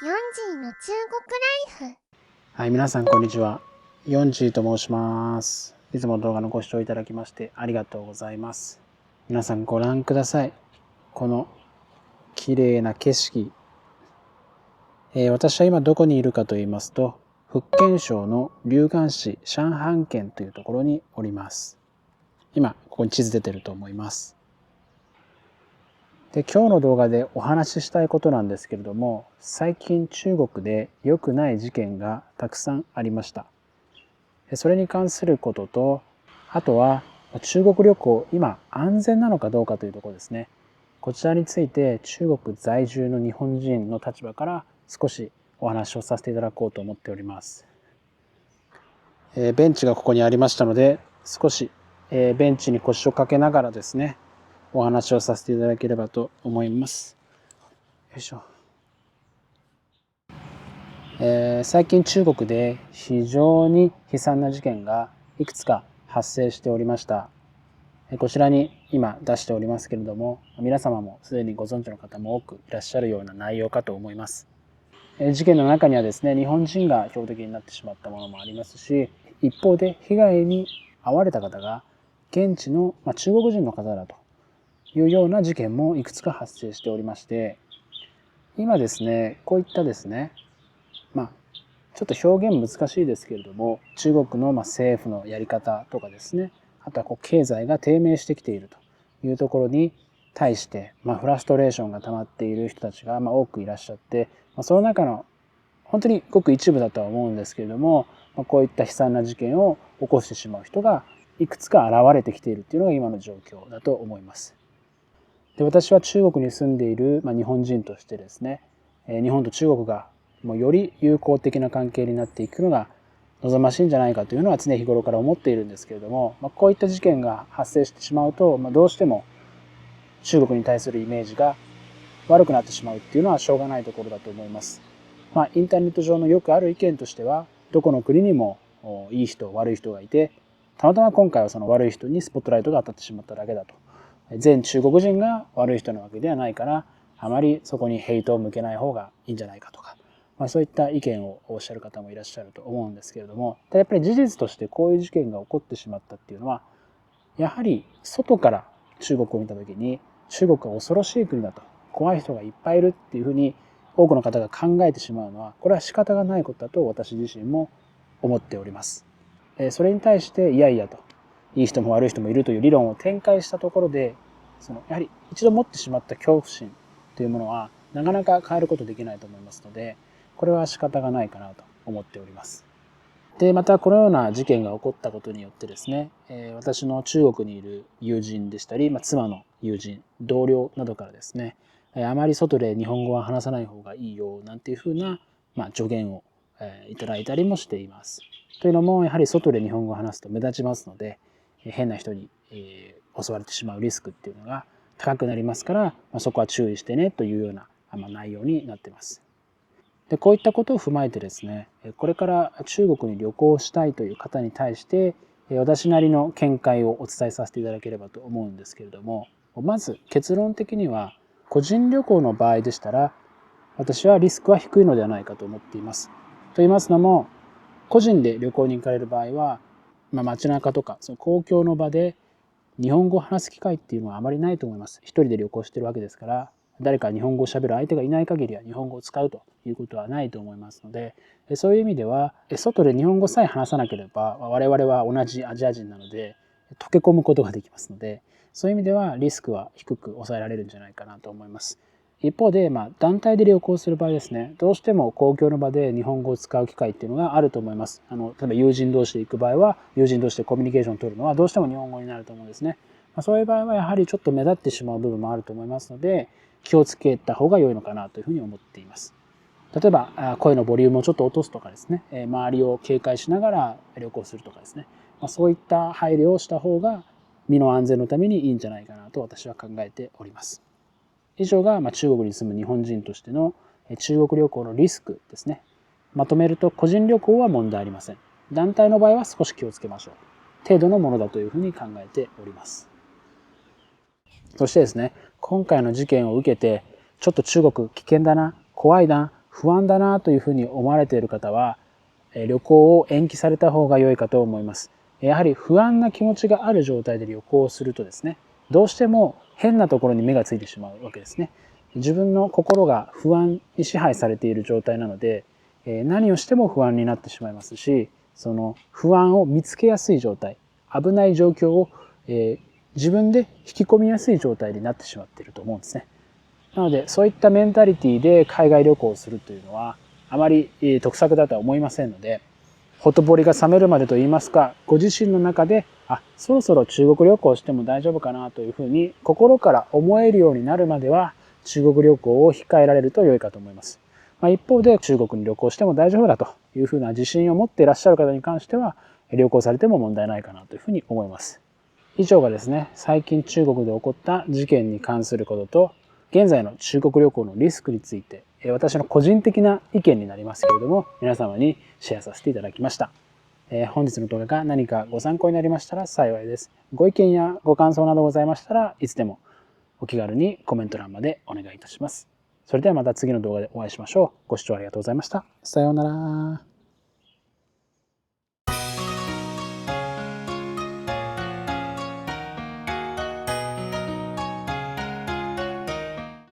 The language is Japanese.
ヨンジーの中国ライフ。はい、皆さんこんにちは。ヨンジーと申します。いつも動画のご視聴いただきましてありがとうございます。皆さんご覧ください。この綺麗な景色。私は今どこにいるかと言いますと、福建省の柳江市上海県というところにおります。今ここに地図出てると思います。で、今日の動画でお話ししたいことなんですけれども、最近中国で良くない事件がたくさんありました。それに関することと、あとは中国旅行、今安全なのかどうかというところですね。こちらについて中国在住の日本人の立場から少しお話をさせていただこうと思っております。ベンチがここにありましたので、少しベンチに腰を掛けながらですね、お話をさせていただければと思います。よいしょ。最近中国で非常に悲惨な事件がいくつか発生しておりました。こちらに今出しておりますけれども、皆様もすでにご存知の方も多くいらっしゃるような内容かと思います。事件の中にはですね、日本人が標的になってしまったものもありますし、一方で被害に遭われた方が現地の中国人の方だというような事件もいくつか発生しておりまして、今ですね、こういったですね、ちょっと表現難しいですけれども、中国の政府のやり方とかですね、あとは経済が低迷してきているというところに対して、フラストレーションが溜まっている人たちが多くいらっしゃって、その中の本当にごく一部だとは思うんですけれども、こういった悲惨な事件を起こしてしまう人がいくつか現れてきているっていうのが今の状況だと思います。で、私は中国に住んでいる日本人としてですね、日本と中国がもうより友好的な関係になっていくのが望ましいんじゃないかというのは常日頃から思っているんですけれども、こういった事件が発生してしまうと、どうしても中国に対するイメージが悪くなってしまうっていうのはしょうがないところだと思います。インターネット上のよくある意見としては、どこの国にもいい人悪い人がいて、たまたま今回はその悪い人にスポットライトが当たってしまっただけだと。全中国人が悪い人なわけではないから、あまりそこにヘイトを向けない方がいいんじゃないかとか、そういった意見をおっしゃる方もいらっしゃると思うんですけれども、やっぱり事実としてこういう事件が起こってしまったっていうのは、やはり外から中国を見た時に、中国は恐ろしい国だと、怖い人がいっぱいいるっていうふうに多くの方が考えてしまうのは、これは仕方がないことだと私自身も思っております。それに対していやいやと、いい人も悪い人もいるという理論を展開したところで、やはり一度持ってしまった恐怖心というものはなかなか変えることできないと思いますので、これは仕方がないかなと思っております。で、またこのような事件が起こったことによってですね、私の中国にいる友人でしたり、妻の友人、同僚などからですね、あまり外で日本語は話さない方がいいよなんていうふうな、助言をいただいたりもしています。というのも、やはり外で日本語を話すと目立ちますので、変な人に襲われてしまうリスクっていうのが高くなりますから、そこは注意してねというような内容になっています。で、こういったことを踏まえてですね、これから中国に旅行したいという方に対して、私なりの見解をお伝えさせていただければと思うんですけれども、まず結論的には、個人旅行の場合でしたら、私はリスクは低いのではないかと思っています。と言いますのも、個人で旅行に行かれる場合は、街中とかその公共の場で日本語を話す機会っていうのはあまりないと思います。一人で旅行してるわけですから、誰か日本語を喋る相手がいない限りは日本語を使うということはないと思いますので、そういう意味では外で日本語さえ話さなければ我々は同じアジア人なので溶け込むことができますので、そういう意味ではリスクは低く抑えられるんじゃないかなと思います。一方で、団体で旅行する場合ですね、どうしても公共の場で日本語を使う機会っていうのがあると思います。例えば友人同士で行く場合は、友人同士でコミュニケーションを取るのはどうしても日本語になると思うんですね。そういう場合はやはりちょっと目立ってしまう部分もあると思いますので、気をつけた方が良いのかなというふうに思っています。例えば、声のボリュームをちょっと落とすとかですね、周りを警戒しながら旅行するとかですね、そういった配慮をした方が身の安全のためにいいんじゃないかなと私は考えております。以上が中国に住む日本人としての中国旅行のリスクですね。まとめると、個人旅行は問題ありません。団体の場合は少し気をつけましょう。程度のものだというふうに考えております。そしてですね、今回の事件を受けて、ちょっと中国危険だな、怖いな、不安だなというふうに思われている方は、旅行を延期された方が良いかと思います。やはり不安な気持ちがある状態で旅行をするとですね、どうしても変なところに目がついてしまうわけですね。自分の心が不安に支配されている状態なので、何をしても不安になってしまいますし、その不安を見つけやすい状態、危ない状況を、自分で引き込みやすい状態になってしまっていると思うんですね。なのでそういったメンタリティで海外旅行をするというのはあまり得策だとは思いませんので、ほとぼりが冷めるまでといいますか、ご自身の中でそろそろ中国旅行しても大丈夫かなというふうに心から思えるようになるまでは中国旅行を控えられると良いかと思います。一方で中国に旅行しても大丈夫だというふうな自信を持っていらっしゃる方に関しては旅行されても問題ないかなというふうに思います。以上がですね、最近中国で起こった事件に関することと現在の中国旅行のリスクについて、私の個人的な意見になりますけれども、皆様にシェアさせていただきました。本日の動画が何かご参考になりましたら幸いです。ご意見やご感想などございましたらいつでもお気軽にコメント欄までお願いいたします。それではまた次の動画でお会いしましょう。ご視聴ありがとうございました。さようなら。